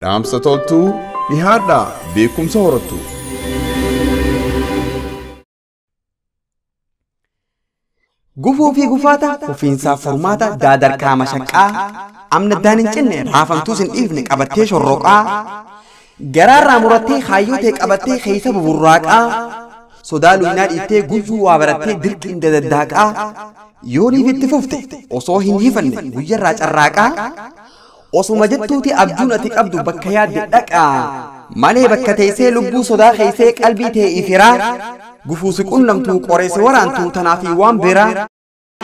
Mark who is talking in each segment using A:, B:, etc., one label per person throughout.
A: Dhaamsa Toltuu dhihaadhaa beekumsa horattu.
B: Gufuu fi gufaata fufiinsaa formaata daadarkaa mashaqqaa amna daanin cinne raafamtuu sin dhiifne qabattee shorroqaa garaarraa murattee kaayyoo qabattee keessa buburraaqaa sodaa luynaa dhiittee guyyuu waa barattee dirqiin dadaddaaqaa yooniif itti fufte osoo hin hiifanne guyyarraa carraaqaa osuma jettuuti abjuun ati qabdu bakka yaadde dhaqaa malee bakka teessee lubbuu sodaa keessee qalbii ta'e ifiraa gufuusi qunnamtuu qoreesse waraantuu tanaafi waan biraa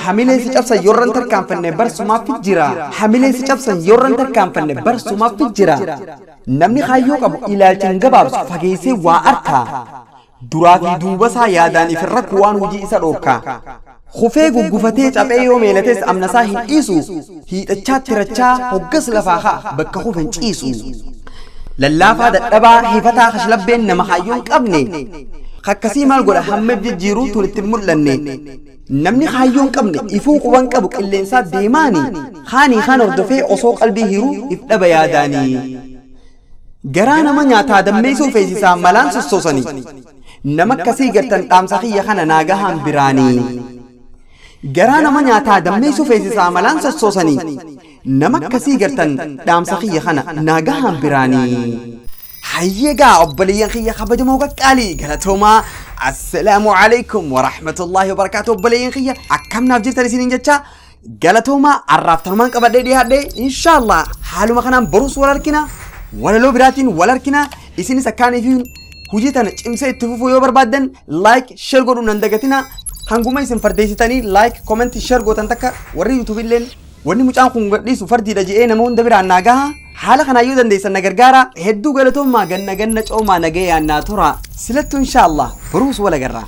B: hamilee si cabsan yorran tarkaanfanne barsumaaf jira hamilee si cabsan yorran tarkaanfanne barsumaaf jira namni kaayyoo qabu ilaalchan gabaabsu fageessee waa arkaa duraa fi duuba isaa yaadaan ifirra waan hojii isa dhorkaa khufee guggufatee caphee yoo meelates amnasaa hin dhiisu hiixachaa tirachaa hoggas lafaa haa bakka kufen ciisu lallaafaa dadhabaa hifataa kashlabbeen nama kaayyoon qabne kakkasii maal godha hammeef jijjiiruu tun itti mul'anne namni kaayyoon qabne ifuu quban qabu qilleensaa deemaani haanii kaan hordofee osoo qalbii hiruu if dhaba yaadaanii garaa nama nyaataa dammeessuu feesisaa malaan sossoosanii nama akkasii gartan dhaamsa kiyya kana naagahaan biraanii garaa nama nyaataa dammeessuu feesisaa malaan sossoosanii nama akkasii gartan dhaamsa kiyya kana naagahaan biraanii hayyegaa obboleeyyan kiyya kabajamoo qaqqaalii galatoomaa assalaamu alaykum wa rahmatullaahi wa barakaatuh obboleeyyan kiyya akkamnaaf jirtan isiniin jecha galatoomaa arraaftanumaan qabadhee dhiyaadhee inshaallah haaluma kanaan boruus wal argina walaloo biraatiin wal argina isinis akkaaniif hujii tana cimsee itti fufuu yoo barbaaddan like share godhuun nan dagatina hanguma isin fardeessitanii like comment share gootan takka warri YouTube illeen wanni mucaan kun gadhiisu fardiidha je'ee nama hunda biraan naagaha haala kanaa yoo dandeessan na gargaara hedduu galatoomaa ganna coomaa nagayaan naa tura silattu inshaallah boruus wal agarra